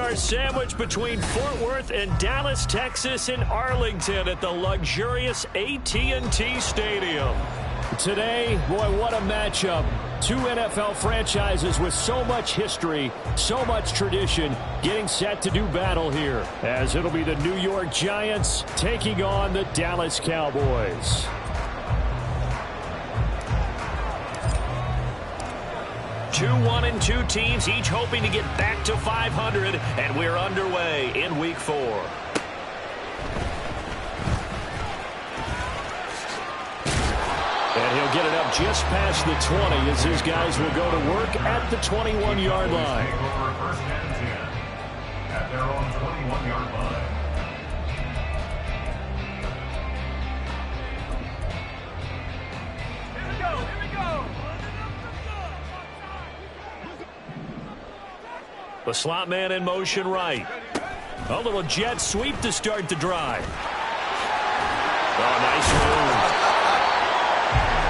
2-star sandwich between Fort Worth and Dallas, Texas in Arlington at the luxurious AT&T Stadium. Today, boy, what a matchup. Two NFL franchises with so much history, so much tradition, getting set to do battle here, as it'll be the New York Giants taking on the Dallas Cowboys. Two 1-2 teams, each hoping to get back to 500, and we're underway in Week 4. And he'll get it up just past the 20 as his guys will go to work at the 21-yard line. First and 10 at their own 21-yard line. The slot man in motion right. A little jet sweep to start the drive. Oh, nice move.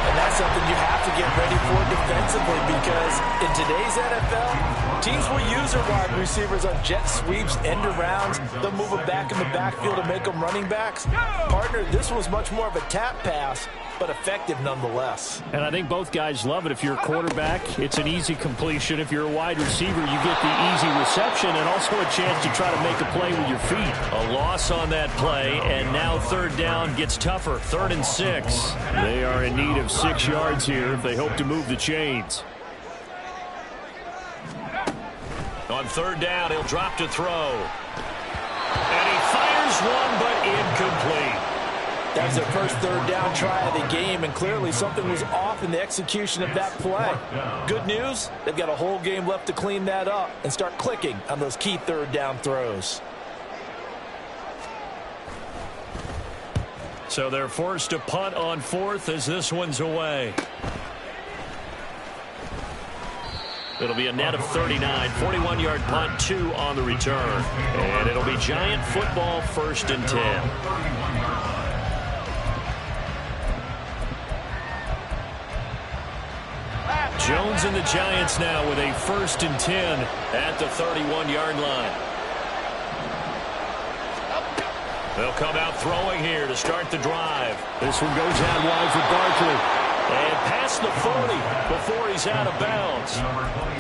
And that's something you have to get ready for defensively, because in today's NFL, teams will use their wide receivers on jet sweeps, end arounds. They'll move them back in the backfield to make them running backs. Partner, this was much more of a tap pass, but effective nonetheless. And I think both guys love it. If you're a quarterback, it's an easy completion. If you're a wide receiver, you get the easy reception and also a chance to try to make a play with your feet. A loss on that play, and now third down gets tougher. 3rd and 6. They are in need of 6 yards here if they hope to move the chains. On 3rd down, he'll drop to throw. And he fires one, but incomplete. That was their first 3rd down try of the game, and clearly something was off in the execution of that play. Good news, they've got a whole game left to clean that up and start clicking on those key 3rd down throws. So they're forced to punt on 4th as this one's away. It'll be a net of 39, 41-yard punt, 2 on the return. And it'll be Giant football, 1st and 10. Jones and the Giants now with a 1st and 10 at the 31-yard line. They'll come out throwing here to start the drive. This one goes out wide for Barkley. And past the 40 before he's out of bounds.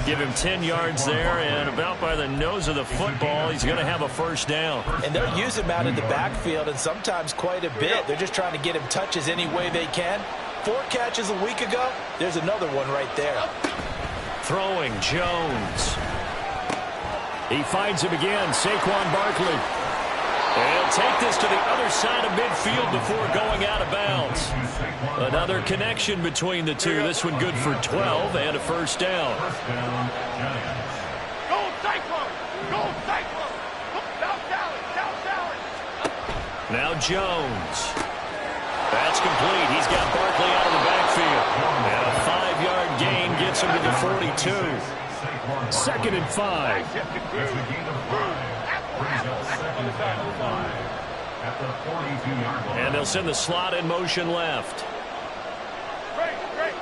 Give him 10 yards there, and about by the nose of the football, he's going to have a 1st down. And they'll use him out in the backfield, and sometimes quite a bit. They're just trying to get him touches any way they can. 4 catches a week ago, there's another one right there. Throwing, Jones. He finds him again, Saquon Barkley. And he'll take this to the other side of midfield before going out of bounds. Another connection between the two. This one good for 12 and a 1st down. Go Cyclone! Go Cyclone! Down Dallas! Now Jones. That's complete. He's got Barkley out of the backfield. And a 5-yard gain gets him to the 42. 2nd and 5. And they'll send the slot in motion left. Great.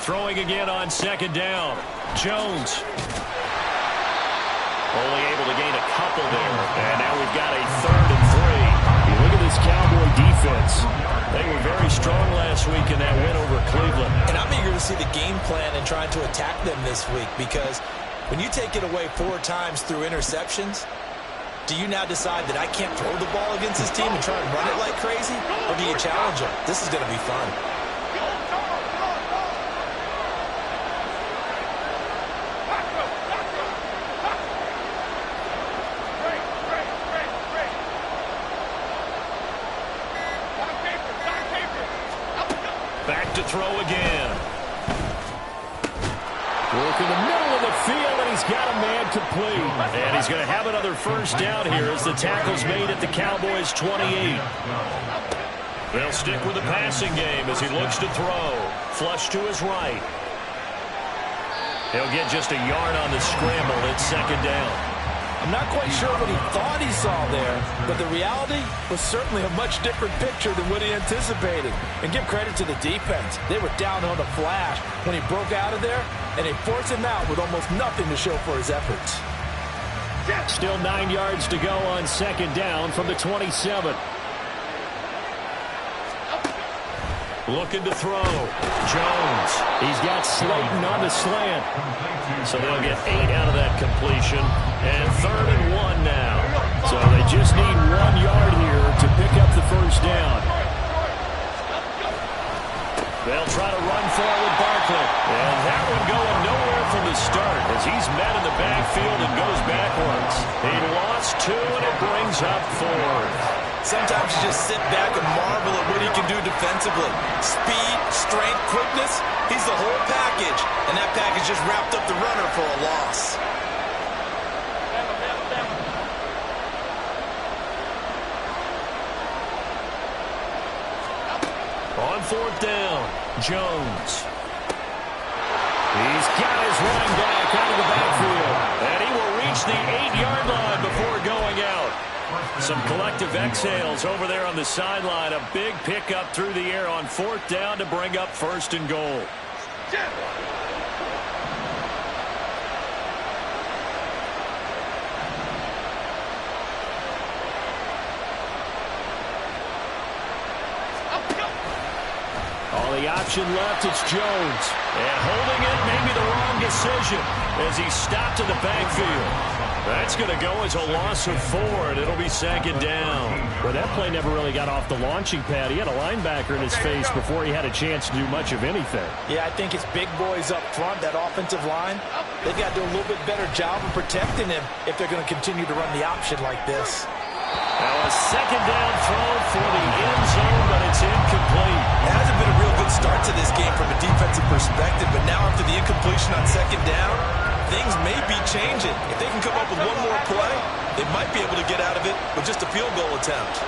Throwing again on 2nd down. Jones. Only able to gain a couple there. And now we've got a 3rd and 3. You look at this Cowboy defense. They were very strong last week in that win over Cleveland. And I'm eager to see the game plan and trying to attack them this week, because when you take it away 4 times through interceptions, do you now decide that I can't throw the ball against this team and try and run it like crazy? Or do you challenge them? This is going to be fun. Back to throw again. Work in the middle of the field, and he's got a man complete. And he's going to have another 1st down here as the tackle's made at the Cowboys' 28. They'll stick with the passing game as he looks to throw. Flush to his right. He'll get just a yard on the scramble at 2nd down. I'm not quite sure what he thought he saw there, but the reality was certainly a much different picture than what he anticipated. And give credit to the defense. They were down on a flash when he broke out of there, and they forced him out with almost nothing to show for his efforts. Still 9 yards to go on second down from the 27. Looking to throw. Jones. He's got Slayton on the slant. So they'll get 8 out of that completion. And 3rd and 1 now. So they just need 1 yard here to pick up the first down. They'll try to run for it with Barkley. And that one going nowhere from the start as he's met in the backfield and goes backwards. He lost 2 and it brings up 4. Sometimes you just sit back and marvel at what he can do defensively. Speed, strength, quickness, he's the whole package. And that package just wrapped up the runner for a loss. On 4th down, Jones. He's got his running back out of the backfield. And he will reach the 8-yard line before going out. Some collective exhales over there on the sideline. A big pickup through the air on 4th down to bring up 1st and goal. All the option left, it's Jones. And holding it may be the wrong decision as he stopped in the backfield. That's going to go as a loss of 4, and it'll be 2nd down. Well, that play never really got off the launching pad. He had a linebacker in his face before he had a chance to do much of anything. Yeah, I think it's big boys up front, that offensive line. They've got to do a little bit better job of protecting him if they're going to continue to run the option like this. Now a 2nd down throw for the end zone, but it's incomplete. It hasn't been a real good start to this game from a defensive perspective, but now after the incompletion on 2nd down, things may be changing. If they can come up with one more play, they might be able to get out of it with just a field goal attempt.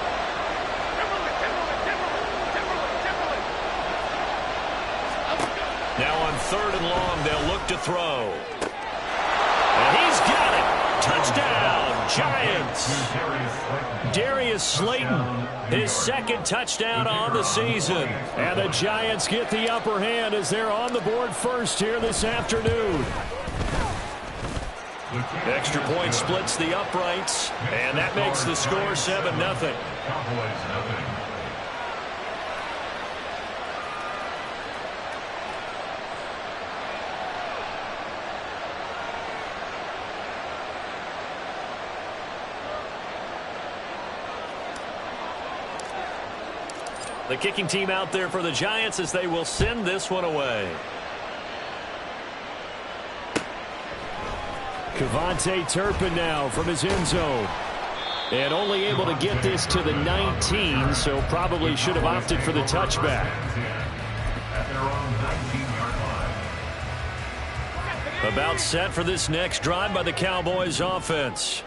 Now on 3rd and long, they'll look to throw. And he's got it. Touchdown, Giants. Darius Slayton, his 2nd touchdown on the season. And the Giants get the upper hand as they're on the board first here this afternoon. Extra point splits the uprights, and that makes the score 7-0. The kicking team out there for the Giants as they will send this one away. Kevontae Turpin now from his end zone. And only able to get this to the 19, so probably should have opted for the touchback. About set for this next drive by the Cowboys offense.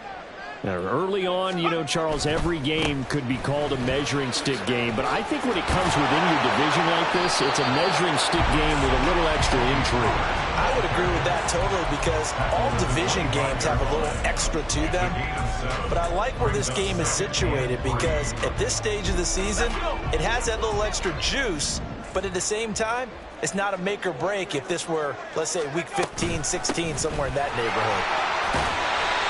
Now, early on, you know, Charles, every game could be called a measuring stick game. But I think when it comes within your division like this, it's a measuring stick game with a little extra intrigue. I would agree with that totally because all division games have a little extra to them. But I like where this game is situated because at this stage of the season, it has that little extra juice. But at the same time, it's not a make or break if this were, let's say, week 15, 16, somewhere in that neighborhood.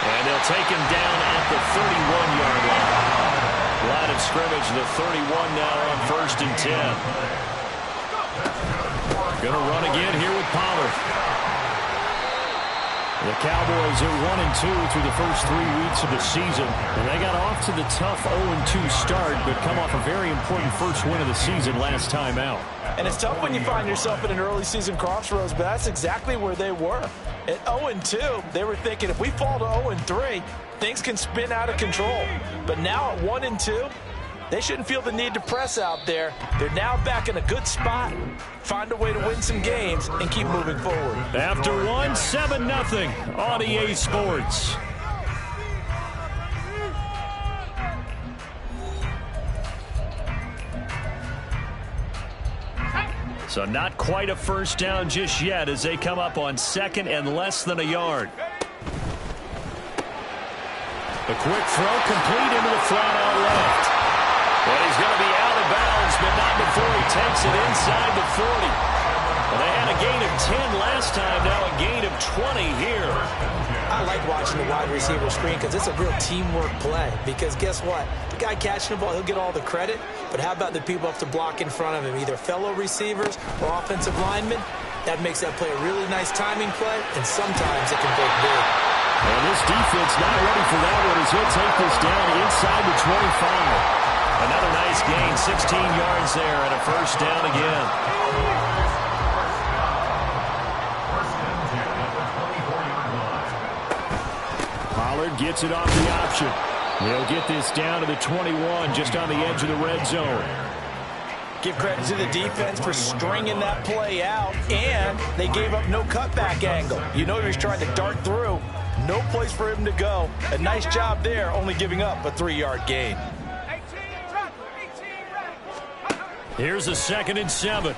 And they'll take him down at the 31-yard line. Line of scrimmage, the 31 now on 1st and 10. Going to run again here with Pollard. The Cowboys are 1-2 through the first 3 weeks of the season. And they got off to the tough 0-2 start, but come off a very important first win of the season last time out. And it's tough when you find yourself in an early season crossroads, but that's exactly where they were. At 0-2, they were thinking if we fall to 0-3, things can spin out of control. But now at 1-2, they shouldn't feel the need to press out there. They're now back in a good spot. Find a way to win some games and keep moving forward. After 7-0 on EA Sports. So not quite a first down just yet as they come up on 2nd and less than a yard. A quick throw complete into the flat out left. And he's going to be out of bounds, but not before he takes it inside the 40. Well, they had a gain of 10 last time, now a gain of 20 here. I like watching the wide receiver screen because it's a real teamwork play. Because guess what? The guy catching the ball, he'll get all the credit. But how about the people up to block in front of him, either fellow receivers or offensive linemen? That makes that play a really nice timing play, and sometimes it can break big. And this defense not ready for that one as he'll take this down inside the 25. Another nice gain, 16 yards there, and a first down again. Pollard gets it off the option. They'll get this down to the 21, just on the edge of the red zone. Give credit to the defense for stringing that play out, and they gave up no cutback angle. You know he was trying to dart through. No place for him to go. A nice job there, only giving up a 3-yard gain. Here's a 2nd and 7.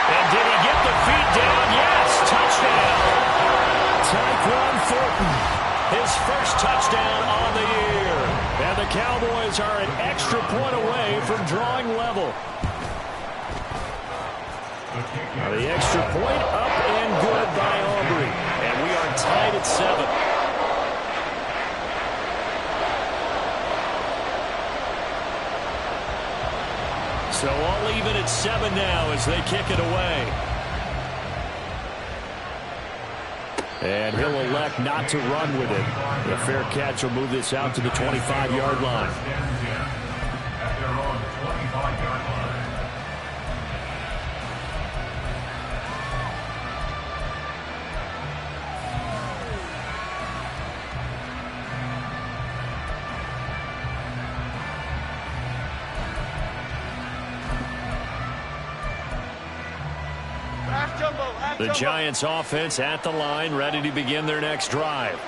And did he get the feet down? Yes, touchdown. Tyquan Thornton. His first touchdown on the year. And the Cowboys are an extra point away from drawing level. Now the extra point up and good by Aubrey. And we are tied at 7. So all even at 7 now as they kick it away. And he'll elect not to run with it. The fair catch will move this out to the 25-yard line. At their own 25-yard line. The Giants offense at the line, ready to begin their next drive.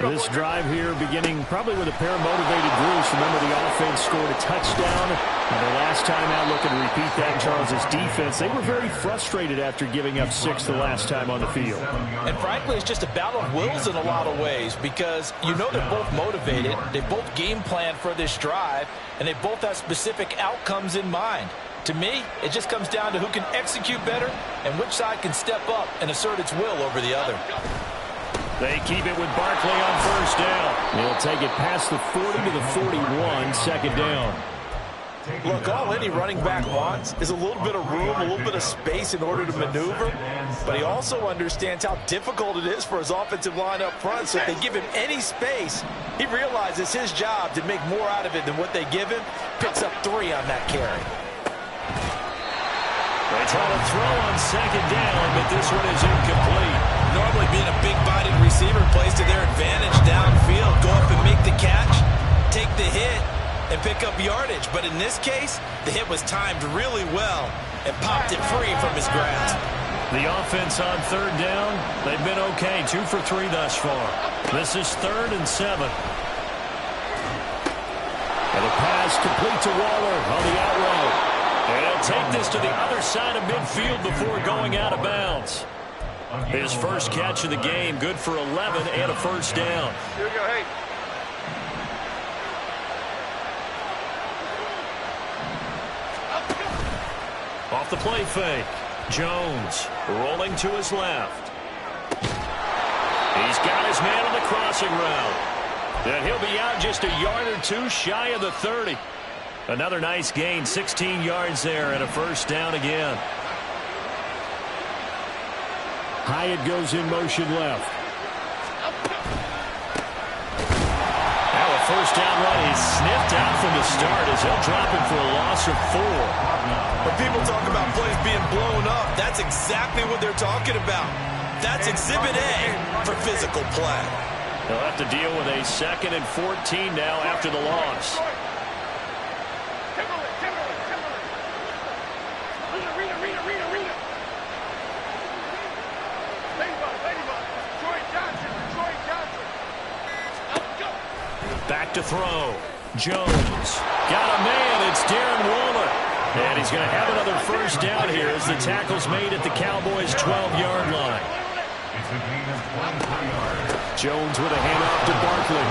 This drive here beginning probably with a pair of motivated Bruce. Remember, the offense scored a touchdown. And their last time out, looking to repeat that, Charles' defense. They were very frustrated after giving up 6 the last time on the field. And frankly, it's just a battle of wills in a lot of ways because you know they're both motivated. They both game plan for this drive, and they both have specific outcomes in mind. To me, it just comes down to who can execute better and which side can step up and assert its will over the other. They keep it with Barkley on first down. They'll take it past the 40 to the 41, 2nd down. Look, all any running back wants is a little bit of room, a little bit of space in order to maneuver. But he also understands how difficult it is for his offensive line up front. So if they give him any space, he realizes his job to make more out of it than what they give him. Picks up 3 on that carry. They try to throw on 2nd down, but this one is incomplete. Normally being a big-bodied receiver plays to their advantage downfield. Go up and make the catch, take the hit, and pick up yardage. But in this case, the hit was timed really well and popped it free from his grasp. The offense on 3rd down, they've been okay, 2 for 3 thus far. This is 3rd and 7. And a pass complete to Waller on the out route. And he'll take this to the other side of midfield before going out of bounds. His first catch of the game, good for 11 and a first down. Here we go, hey. Off the play fake. Jones rolling to his left. He's got his man on the crossing route. And he'll be out just a yard or 2 shy of the 30. Another nice gain, 16 yards there and a first down again. Hyatt goes in motion left. Now a first down run is sniffed out from the start as he'll drop him for a loss of 4. When people talk about plays being blown up, that's exactly what they're talking about. That's Exhibit A for physical play. They'll have to deal with a 2nd and 14 now after the loss. Back to throw. Jones. Got a man. It's Darren Waller. And he's going to have another first down here as the tackle's made at the Cowboys' 12-yard line. It's a gain of 23 yards. Jones with a handoff to Barkley.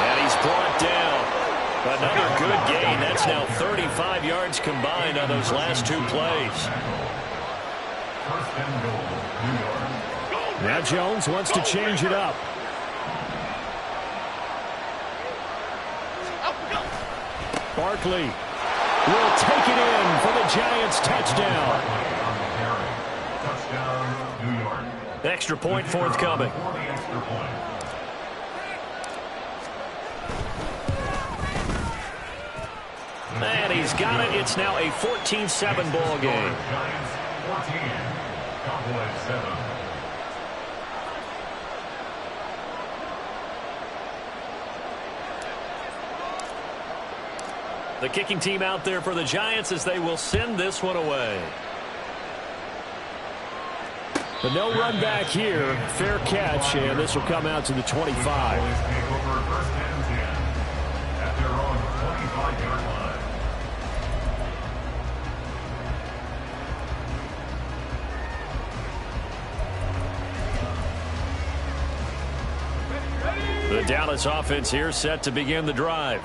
And he's brought down. Another good gain. That's now 35 yards combined on those last two plays. First and goal, New York. Now Jones wants to change it up. Barkley will take it in for the Giants touchdown. Touchdown, New York. Extra point forthcoming. For the extra point. And he's got it. It's now a 14-7 ball game. Giants 14, Cowboys 7. The kicking team out there for the Giants as they will send this one away. But no run back here. Fair catch, and this will come out to the 25. Cowboys take over first and 10 at their own 25-yard line. The Dallas offense here set to begin the drive.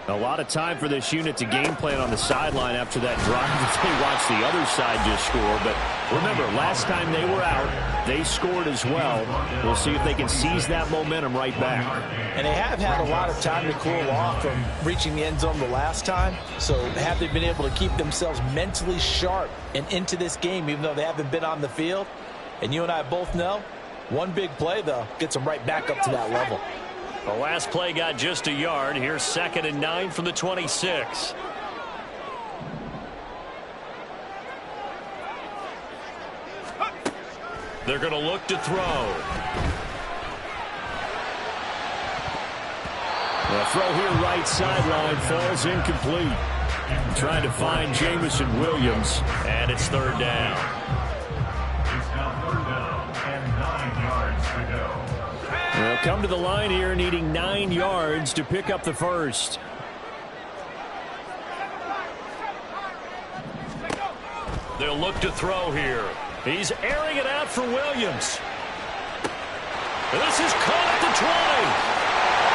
A lot of time for this unit to game plan on the sideline after that drive as they watch the other side just score. But remember, last time they were out, they scored as well. We'll see if they can seize that momentum right back. And they have had a lot of time to cool off from reaching the end zone the last time. So have they been able to keep themselves mentally sharp and into this game even though they haven't been on the field? And you and I both know, one big play, though, gets them right back up to that level. The last play got just a yard. Here's 2nd and 9 from the 26. They're going to look to throw. The throw here right sideline falls incomplete. Trying to find Jamison Williams. And it's 3rd down. It's now 3rd down and 9 yards to go. They'll come to the line here needing 9 yards to pick up the first. They'll look to throw here. He's airing it out for Williams. This is caught at the 20.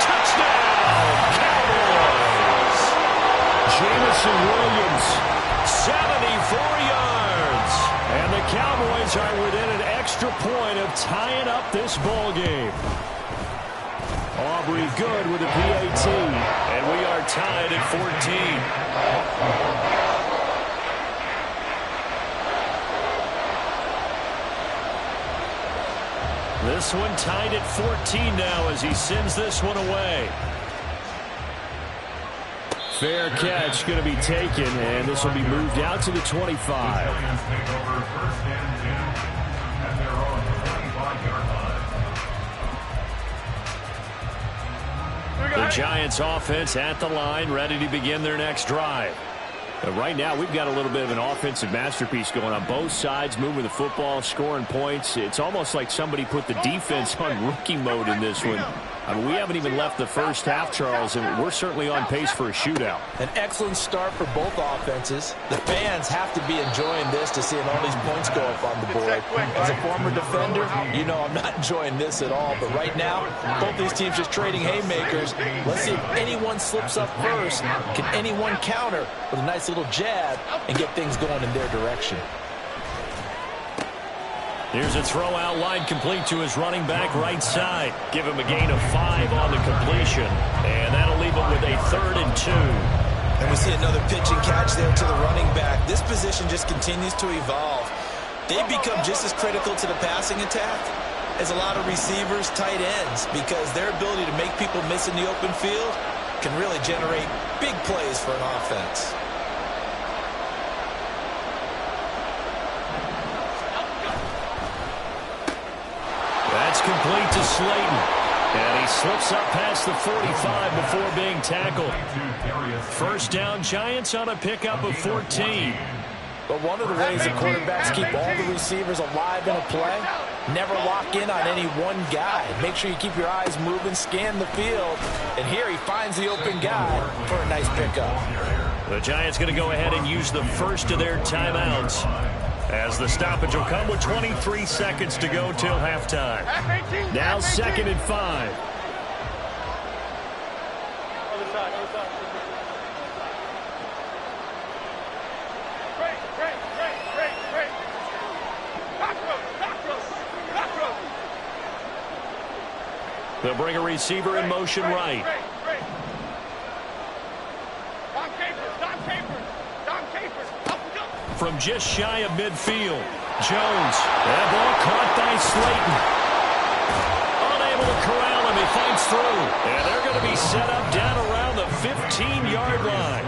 Touchdown, Cowboys. Jamison Williams. 74 yards. And the Cowboys are within an extra point of tying up this ball game. Aubrey good with a PAT. And we are tied at 14. This one tied at 14 now as he sends this one away. Fair catch going to be taken, and this will be moved out to the 25. Giants take over first and 10 at their own 25-yard line. The Giants offense at the line, ready to begin their next drive. But right now, we've got a little bit of an offensive masterpiece going on both sides, moving the football, scoring points. It's almost like somebody put the defense on rookie mode in this one. I mean, we haven't even left the first half, Charles, and we're certainly on pace for a shootout. An excellent start for both offenses. The fans have to be enjoying this to seeing all these points go up on the board. As a former defender, you know I'm not enjoying this at all. But right now, both these teams just trading haymakers. Let's see if anyone slips up first. Can anyone counter with a nice little jab and get things going in their direction? Here's a throw out line complete to his running back right side. Give him a gain of 5 on the completion. And that'll leave him with a 3rd and 2. And we see another pitch and catch there to the running back. This position just continues to evolve. They've become just as critical to the passing attack as a lot of receivers, tight ends, because their ability to make people miss in the open field can really generate big plays for an offense. That's complete to Slayton. And he slips up past the 45 before being tackled. First down, Giants on a pickup of 14. But one of the ways that quarterbacks keep all the receivers alive in a play, never lock in on any one guy. Make sure you keep your eyes moving, scan the field. And here he finds the open guy for a nice pickup. The Giants going to go ahead and use the first of their timeouts as the stoppage will come with 23 seconds to go till halftime. Now 2nd and 5. They'll bring a receiver in motion right. From just shy of midfield, Jones. That ball caught by Slayton. Unable to corral him. He fights through. And they're going to be set up down around the 15-yard line.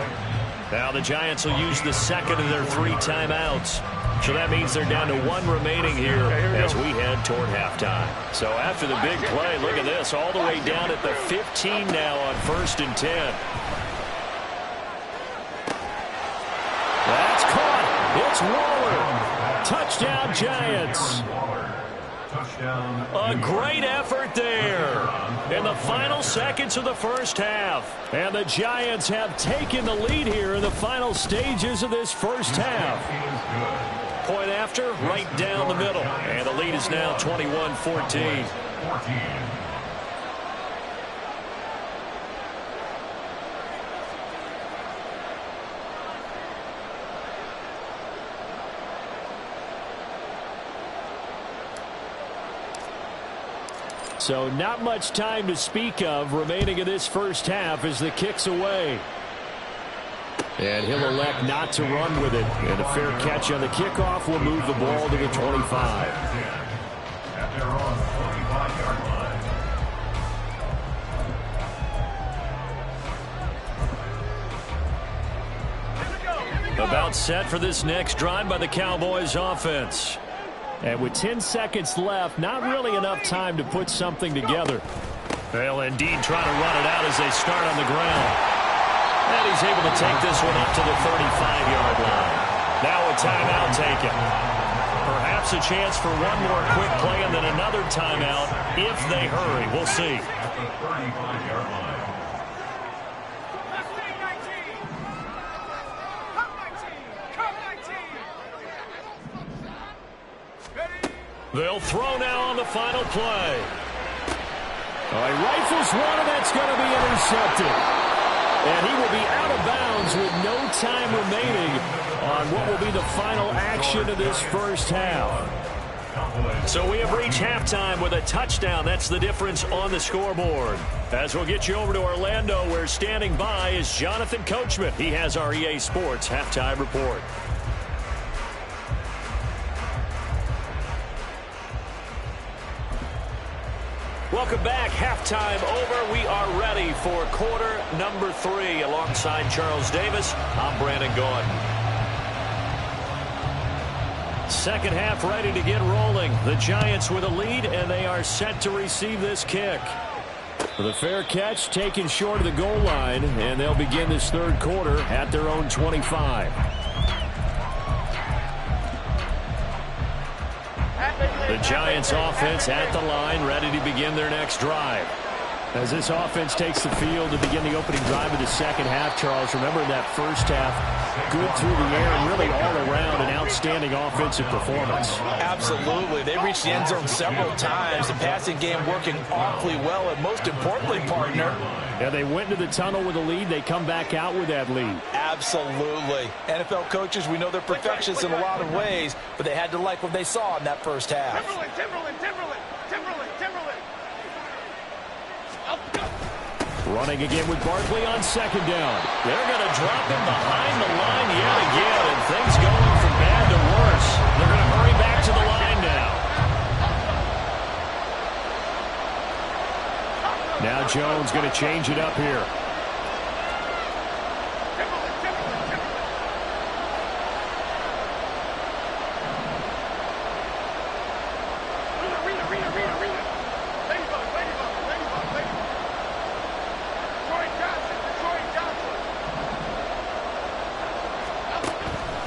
Now the Giants will use the second of their 3 timeouts. So that means they're down to 1 remaining here as we head toward halftime. So after the big play, look at this, all the way down at the 15 now on 1st and 10. That's caught. It's Waller. Touchdown, Giants. A great effort there in the final seconds of the first half. And the Giants have taken the lead here in the final stages of this first half. Point after, right down the middle. And the lead is now 21-14. So not much time to speak of remaining in this first half as the kick's away. And he'll elect not to run with it. And a fair catch on the kickoff will move the ball to the 25. At their own 45-yard line. About set for this next drive by the Cowboys offense. And with 10 seconds left, not really enough time to put something together. They'll indeed try to run it out as they start on the ground. And he's able to take this one up to the 35-yard line. Now a timeout taken. Perhaps a chance for one more quick play and then another timeout if they hurry. We'll see. At the 35-yard line. They'll throw now on the final play. He rifles one, and that's going to be intercepted. And he will be out of bounds with no time remaining on what will be the final action of this first half. So we have reached halftime with a touchdown. That's the difference on the scoreboard. As we'll get you over to Orlando, where standing by is Jonathan Coachman. He has our EA Sports halftime report. Welcome back. Halftime over. We are ready for quarter number 3. Alongside Charles Davis, I'm Brandon Gordon. Second half ready to get rolling. The Giants with a lead, and they are set to receive this kick. With a fair catch taken short of the goal line, and they'll begin this third quarter at their own 25. The Giants offense at the line, ready to begin their next drive. As this offense takes the field to begin the opening drive of the second half, Charles, remember in that first half, good through the air and really all around an outstanding offensive performance. Absolutely. They reached the end zone several times. The passing game working awfully well, and most importantly, partner. Yeah, they went into the tunnel with a lead. They come back out with that lead. Absolutely. NFL coaches, we know they're perfectionists in a lot of ways, but they had to like what they saw in that first half. Timberland. Running again with Barkley on second down. They're going to drop him behind the line yet again, and things going from bad to worse. They're going to hurry back to the line now. Now Jones going to change it up here.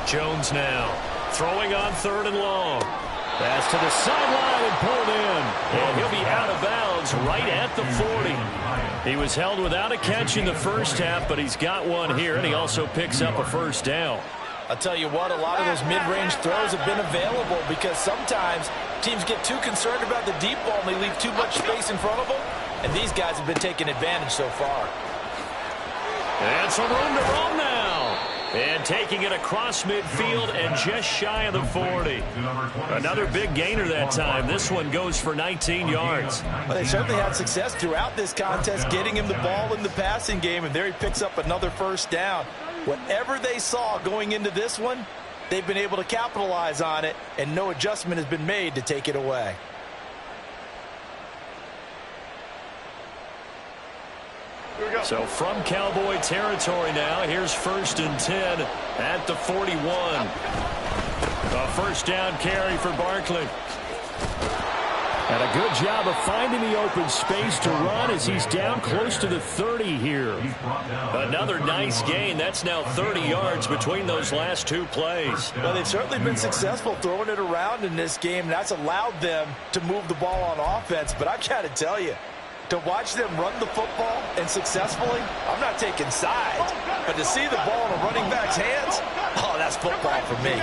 Jones now throwing on third and long. Pass to the sideline and pulled in. And he'll be out of bounds right at the 40. He was held without a catch in the first half, but he's got one here, and he also picks up a first down. I'll tell you what, a lot of those mid-range throws have been available because sometimes teams get too concerned about the deep ball and they leave too much space in front of them, and these guys have been taking advantage so far. And some room to roam now. And taking it across midfield and just shy of the 40. Another big gainer that time. This one goes for 19 yards. Well, they certainly had success throughout this contest getting him the ball in the passing game, and there he picks up another first down. Whatever they saw going into this one, they've been able to capitalize on it, and no adjustment has been made to take it away. So from Cowboy territory now, here's 1st and 10 at the 41. A first down carry for Barkley. And a good job of finding the open space to run as he's down close to the 30 here. Another nice gain. That's now 30 yards between those last two plays. Well, they've certainly been successful throwing it around in this game, and that's allowed them to move the ball on offense. But I've got to tell you, to watch them run the football and successfully, I'm not taking sides. But to see the ball in a running back's hands, oh, that's football for me.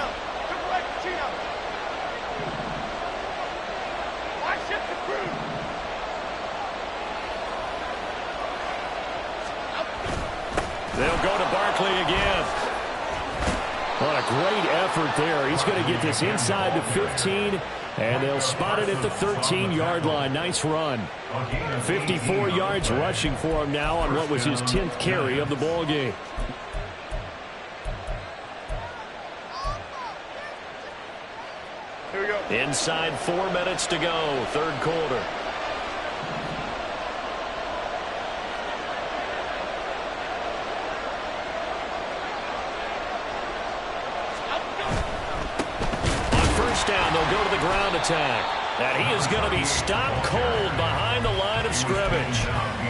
They'll go to Barkley again. What a great effort there. He's going to get this inside the 15, and they'll spot it at the 13-yard line. Nice run. 54 yards rushing for him now on what was his 10th carry of the ball game. Here we go. Inside 4 minutes to go, third quarter. Down, they'll go to the ground attack. And he is going to be stopped cold behind the line of scrimmage.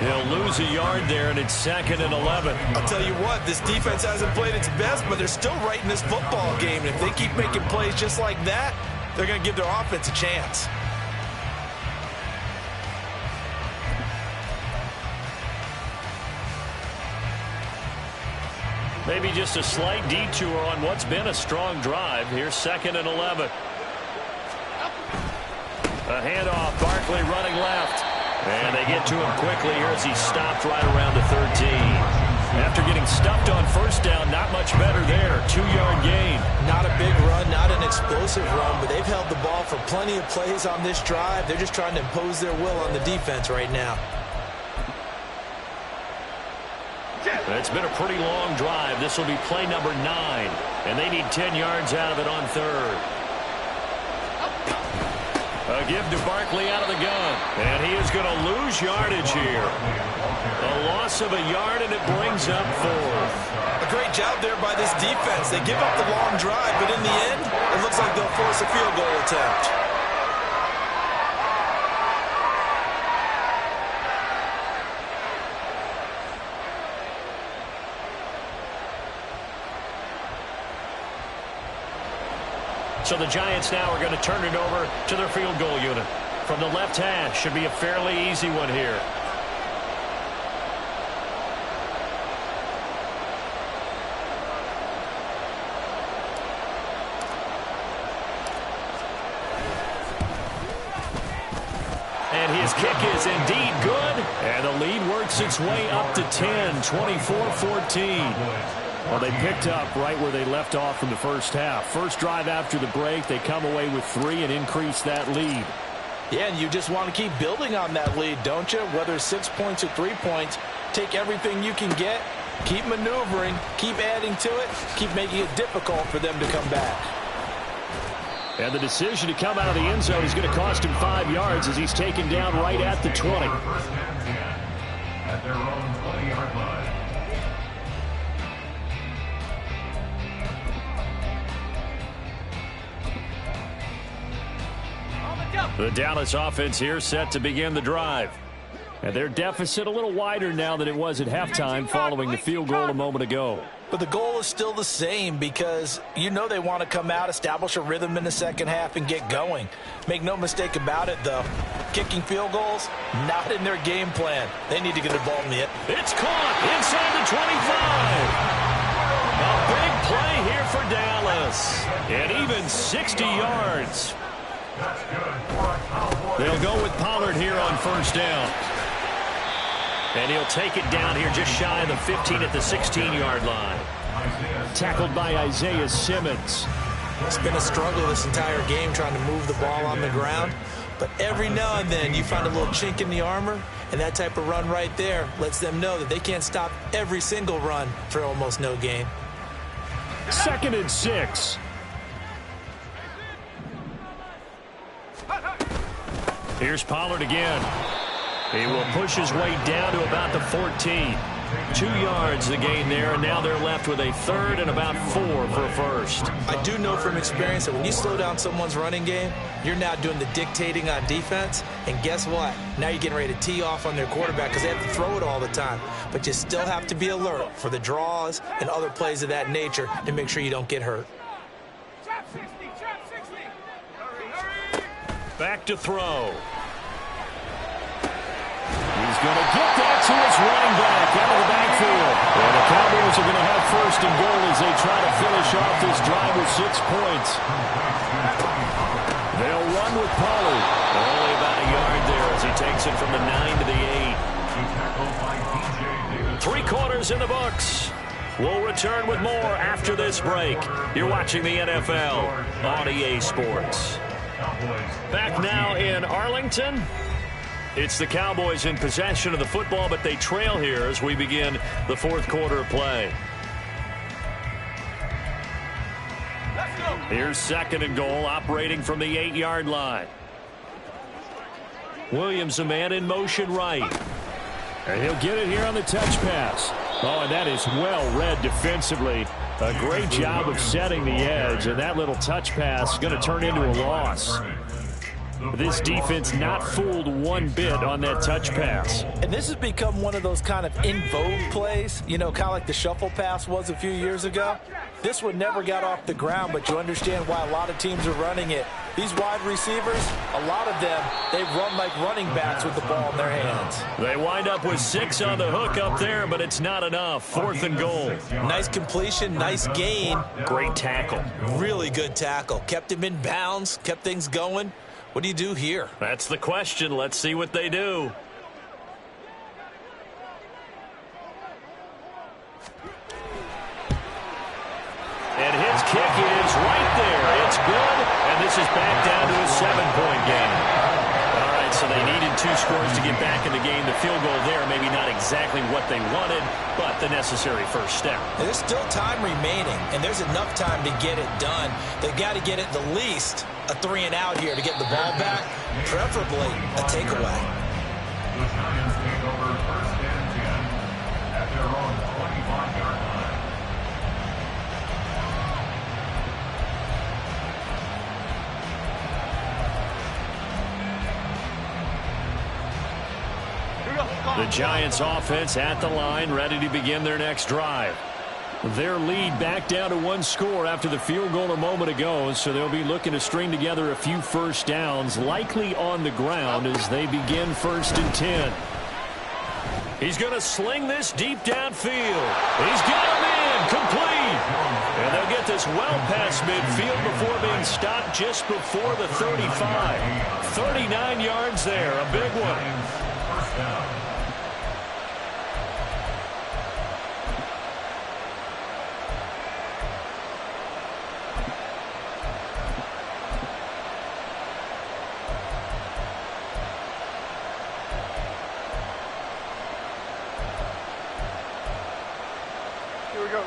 He'll lose a yard there, and it's 2nd and 11. I'll tell you what, this defense hasn't played its best, but they're still right in this football game. And if they keep making plays just like that, they're going to give their offense a chance. Maybe just a slight detour on what's been a strong drive. Here's 2nd and 11. A handoff, Barkley running left. And they get to him quickly here as he's stopped right around the 13. After getting stuffed on first down, not much better there. 2-yard gain. Not a big run, not an explosive run, but they've held the ball for plenty of plays on this drive. They're just trying to impose their will on the defense right now. It's been a pretty long drive. This will be play number 9. And they need 10 yards out of it on third. A give to Barkley out of the gun. And he is going to lose yardage here. A loss of a yard, and it brings up 4th. A great job there by this defense. They give up the long drive, but in the end, it looks like they'll force a field goal attempt. So the Giants now are going to turn it over to their field goal unit. From the left hash, should be a fairly easy one here. And his kick is indeed good. And the lead works its way up to 10, 24-14. Well, they picked up right where they left off in the first half. First drive after the break, they come away with 3 and increase that lead. Yeah, and you just want to keep building on that lead, don't you? Whether it's 6 points or 3 points, take everything you can get, keep maneuvering, keep adding to it, keep making it difficult for them to come back. And the decision to come out of the end zone is going to cost him 5 yards as he's taken down right at the 20. At their own 20-yard line. The Dallas offense here set to begin the drive. And their deficit a little wider now than it was at halftime following the field goal a moment ago. But the goal is still the same because you know they want to come out, establish a rhythm in the second half, and get going. Make no mistake about it, though. Kicking field goals, not in their game plan. They need to get the ball in it. It's caught inside the 25. A big play here for Dallas. And even 60 yards. They'll go with Pollard here on first down. And he'll take it down here just shy of the 15 at the 16-yard line. Tackled by Isaiah Simmons. It's been a struggle this entire game trying to move the ball on the ground. But every now and then you find a little chink in the armor, and that type of run right there lets them know that they can't stop every single run for almost no gain. 2nd and 6. Here's Pollard again. He will push his way down to about the 14. 2 yards the gain there, and now they're left with a 3rd and about 4 for a first. I do know from experience that when you slow down someone's running game, you're now doing the dictating on defense, and guess what? Now you're getting ready to tee off on their quarterback because they have to throw it all the time. But you still have to be alert for the draws and other plays of that nature to make sure you don't get hurt. Trap 60, trap 60. Hurry. Back to throw. He's going to get that to his running back out of the backfield. And the Cowboys are going to have 1st and goal as they try to finish off this drive with 6 points. They'll run with Pollard. Only about a yard there as he takes it from the 9 to the 8. 3 quarters in the books. We'll return with more after this break. You're watching the NFL on EA Sports. Back now in Arlington. It's the Cowboys in possession of the football, but they trail here as we begin the 4th quarter of play. Here's 2nd and goal, operating from the 8-yard line. Williams, a man in motion right. And he'll get it here on the touch pass. Oh, and that is well read defensively. A great job of setting the edge, and that little touch pass is going to turn into a loss. This defense not fooled one bit on that touch pass. And this has become one of those kind of in vogue plays, you know, kind of like the shuffle pass was a few years ago. This one never got off the ground, but you understand why a lot of teams are running it. These wide receivers, a lot of them, they run like running backs with the ball in their hands. They wind up with 6 on the hook up there, but it's not enough. 4th and goal. Nice completion, nice gain. Great tackle. Really good tackle. Kept him in bounds, kept things going. What do you do here? That's the question. Let's see what they do. And his kick is right there. It's good, and this is back down to a 7-point game. All right, so they needed 2 scores to get back in the game. The field goal there, maybe not exactly what they wanted, but the necessary first step. There's still time remaining, and there's enough time to get it done. They've got to get at the least a 3-and-out here to get the ball back, preferably a takeaway. The Giants take over 1st and 10 at their own 25-yard line. The Giants offense at the line, ready to begin their next drive. Their lead back down to 1 score after the field goal a moment ago, so they'll be looking to string together a few first downs, likely on the ground as they begin 1st and 10. He's going to sling this deep downfield. He's got him in, complete. And they'll get this well past midfield before being stopped just before the 35. 39 yards there, a big one. First down.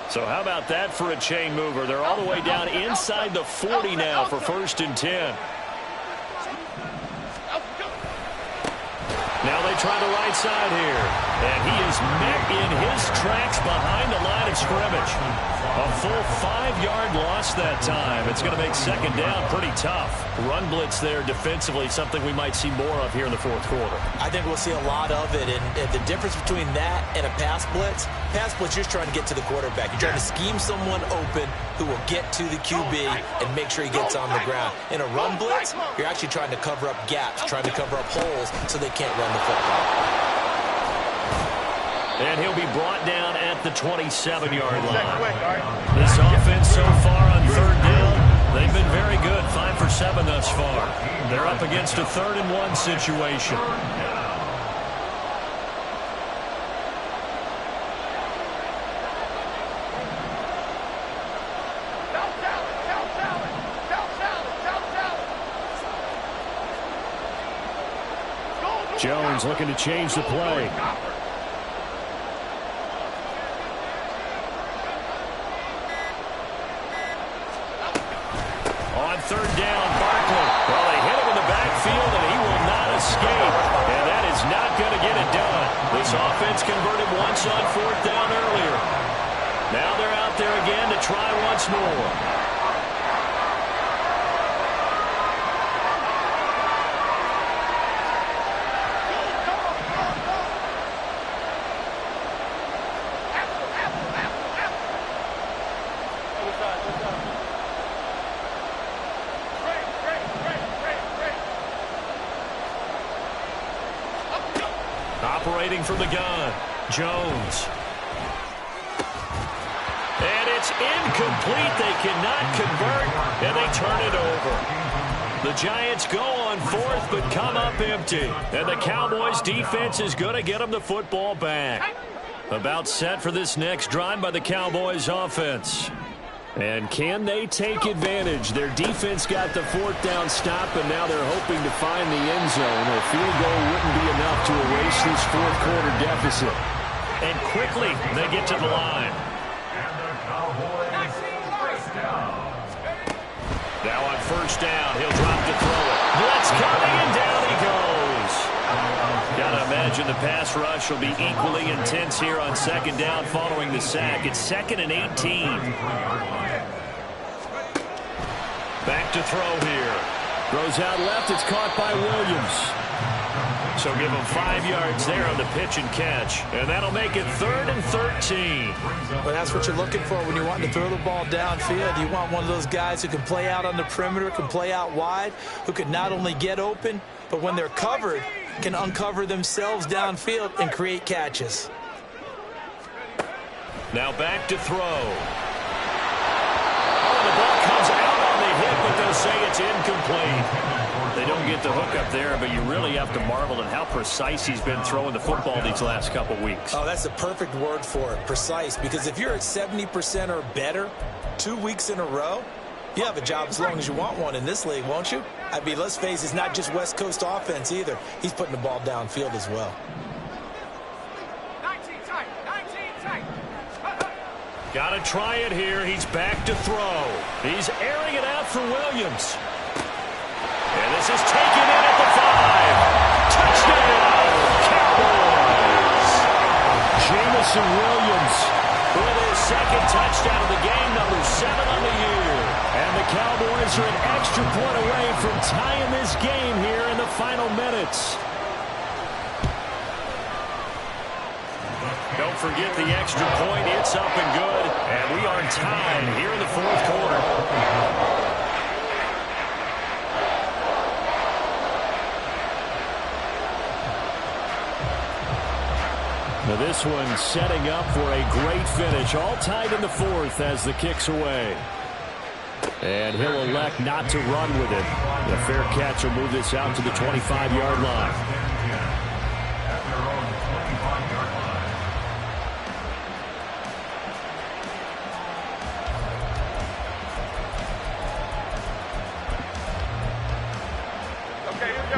So how about that for a chain mover? They're all the way down inside the 40 now for 1st and 10. Now they try the right side here. And he is met in his tracks behind the line of scrimmage. A full 5-yard loss that time. It's going to make 2nd down pretty tough. Run blitz there defensively, something we might see more of here in the 4th quarter. I think we'll see a lot of it. And the difference between that and a pass blitz, you're just trying to get to the quarterback. You're trying to scheme someone open who will get to the QB and make sure he gets on the ground. In a run blitz, you're actually trying to cover up gaps, trying to cover up holes so they can't run the football. And he'll be brought down at the 27-yard line. This offense so far on third down, they've been very good, 5 for 7 thus far. They're up against a 3rd-and-1 situation. Jones looking to change the play. On 3rd down, Barkley. Well, they hit him in the backfield, and he will not escape. And that is not going to get it done. This offense converted once on 4th down earlier. Now they're out there again to try once more. Operating from the gun, Jones. And it's incomplete. They cannot convert, and they turn it over. The Giants go on 4th, but come up empty. And the Cowboys' defense is going to get them the football back. About set for this next drive by the Cowboys' offense. And can they take advantage? Their defense got the 4th down stop, and now they're hoping to find the end zone. A field goal wouldn't be enough to erase this 4th quarter deficit. And quickly, they get to the line. Now on 1st down, he'll drop to throw it. Blitz coming, and down he goes. Gotta imagine the pass rush will be equally intense here on 2nd down following the sack. It's 2nd and 18. Back to throw here. Throws out left. It's caught by Williams. So give him 5 yards there on the pitch and catch. And that'll make it 3rd and 13. Well, that's what you're looking for when you want to throw the ball downfield. You want one of those guys who can play out on the perimeter, can play out wide, who can not only get open, but when they're covered, can uncover themselves downfield and create catches. Now back to throw. Oh, the ball comes out on the hit, but they'll say it's incomplete. They don't get the hook up there, but you really have to marvel at how precise he's been throwing the football these last couple weeks. Oh, that's a perfect word for it, precise, because if you're at 70% or better 2 weeks in a row, you have a job as long as you want one in this league, won't you? I mean, let's face it, it's not just West Coast offense either. He's putting the ball downfield as well. 19 tight, 19 tight. Got to try it here. He's back to throw. He's airing it out for Williams. And this is taken in at the 5. Touchdown, Cowboys. Jamison Williams with his 2nd touchdown of the game, number 7 on the year. And the Cowboys are an extra point away from tying this game here in the final minutes. Don't forget the extra point. It's up and good. And we are tied here in the 4th quarter. Now this one setting up for a great finish. All tied in the 4th as the kick's away. And he'll elect not to run with it. The fair catch will move this out to the 25-yard line.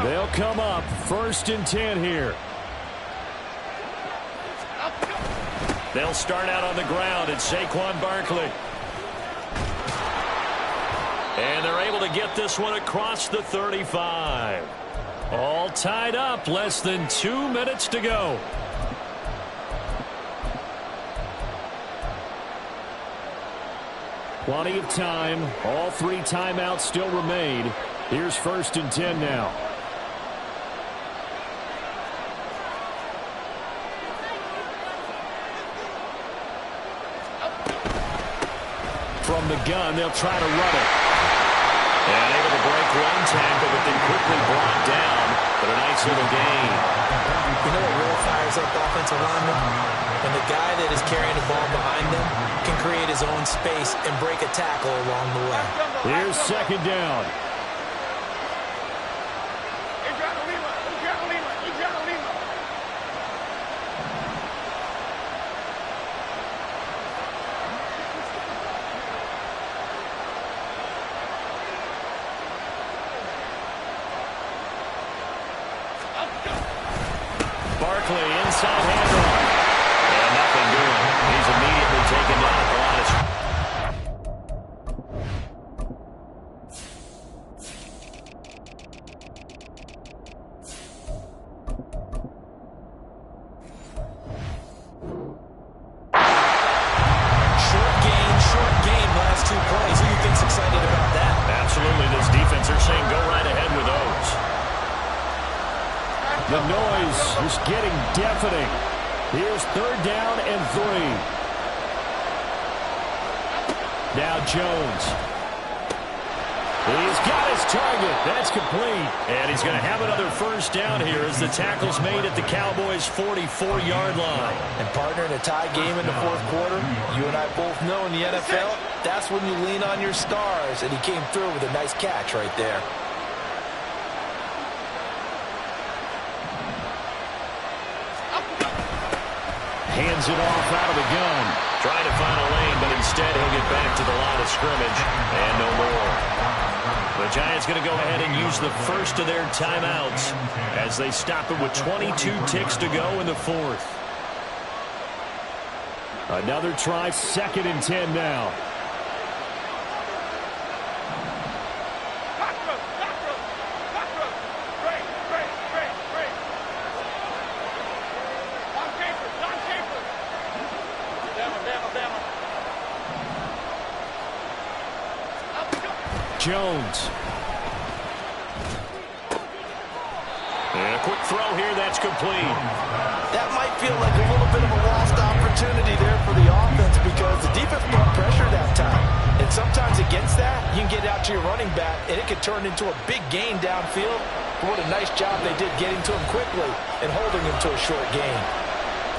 They'll come up 1st and 10 here. They'll start out on the ground at Saquon Barkley. And they're able to get this one across the 35. All tied up, less than 2 minutes to go. Plenty of time. All 3 timeouts still remain. Here's 1st and 10 now. From the gun, they'll try to run it. And able to break one tackle, but then quickly brought down But a nice little gain. You know what really fires up offensive linemen? When the guy that is carrying the ball behind them can create his own space and break a tackle along the way. Here's second down. Barkley inside handoff. And nothing doing. He's immediately taken down at the line of scrimmage. Short game, last 2 plays. Who do you think's excited about that? Absolutely, this defense, they're saying go right ahead with those. The noise is getting deafening. Here's third down and 3. Now Jones. He's got his target. That's complete. And he's going to have another first down here as the tackle's made at the Cowboys' 44-yard line. And partner, in a tie game in the fourth quarter, you and I both know in the NFL, that's when you lean on your stars. And he came through with a nice catch right there. Hands it off out of the gun. Trying to find a lane, but instead he'll get back to the line of scrimmage. And no more. The Giants going to go ahead and use the first of their timeouts as they stop it with 22 ticks to go in the fourth. Another try, 2nd and 10 now. Jones. And a quick throw here, that's complete. That might feel like a little bit of a lost opportunity there for the offense because the defense brought pressure that time. And sometimes against that, you can get out to your running back, and it could turn into a big gain downfield. But what a nice job they did getting to him quickly and holding him to a short gain.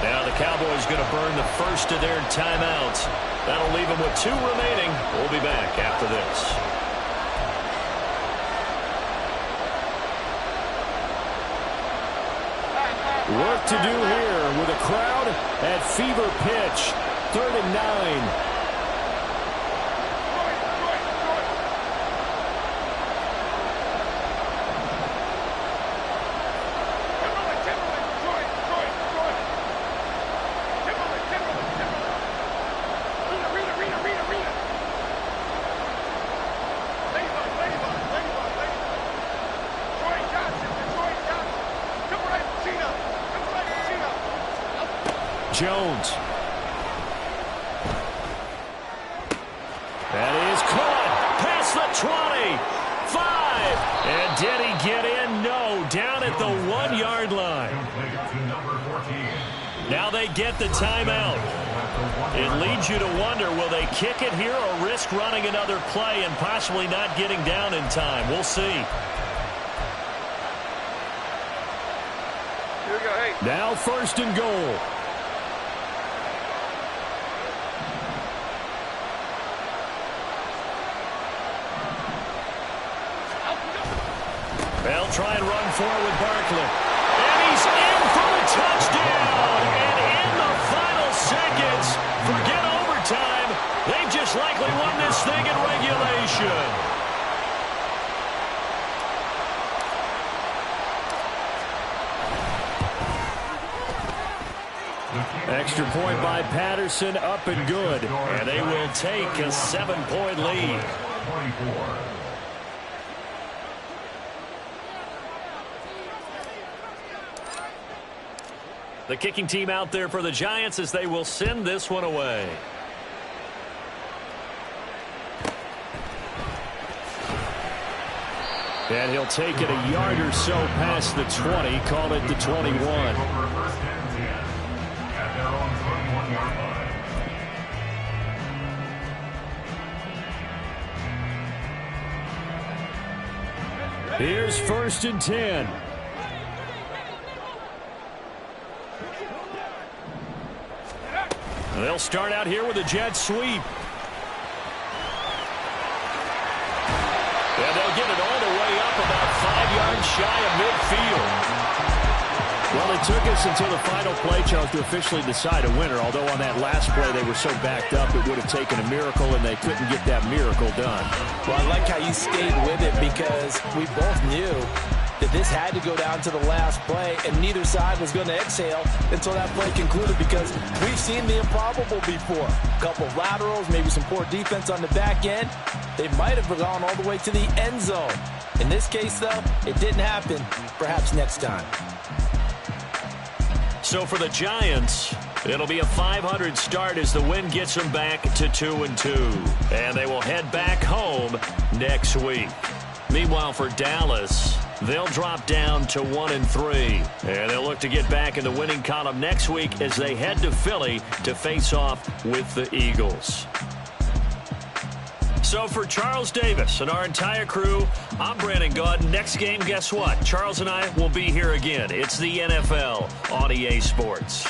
Now the Cowboys going to burn the first of their timeouts. That'll leave them with 2 remaining. We'll be back after this. Work to do here with a crowd at fever pitch. 3rd and 9. Jones. That is caught. Past the 20. 5. And did he get in? No. Down at the 1-yard line. Now they get the timeout. It leads you to wonder, will they kick it here or risk running another play and possibly not getting down in time? We'll see. Here we go, hey. Now 1st and goal. They'll try and run forward with Barkley. And he's in for a touchdown. And in the final seconds, forget overtime. They've just likely won this thing in regulation. Extra point by Patterson, up and good. And they will take a 7-point lead. 24. The kicking team out there for the Giants as they will send this one away. And he'll take it a yard or so past the 20, call it the 21. Here's 1st and 10. They'll start out here with a jet sweep. And they'll get it all the way up about 5 yards shy of midfield. Well, it took us until the final play, Charles, to officially decide a winner, although on that last play they were so backed up it would have taken a miracle, and they couldn't get that miracle done. Well, I like how you stayed with it because we both knew that this had to go down to the last play, and neither side was going to exhale until that play concluded because we've seen the improbable before. A couple of laterals, maybe some poor defense on the back end. They might have gone all the way to the end zone. In this case, though, it didn't happen. Perhaps next time. So for the Giants, it'll be a .500 start as the win gets them back to 2-2. And they will head back home next week. Meanwhile, for Dallas, they'll drop down to 1-3. And they'll look to get back in the winning column next week as they head to Philly to face off with the Eagles. So for Charles Davis and our entire crew, I'm Brandon Gaudin. Next game, guess what? Charles and I will be here again. It's the NFL on EA Sports.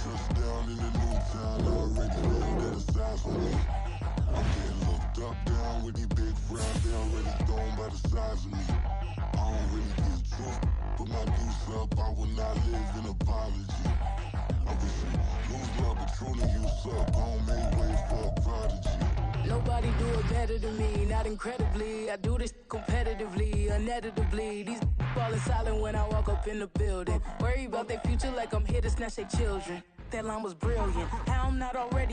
Touchdown in the new town, already know that it's size for me. I'm getting looked up, down with these big round, they already thrown by the size of me. I don't really get truth, put my deuce up, I will not live in apology. I wish you lose love, but truly you suck, gon' make way for a prodigy. Nobody do it better than me, not incredibly. I do this competitively, uneditably. These falling silent when I walk up in the building. Worry about their future like I'm here to snatch their children. That line was brilliant. How I'm not already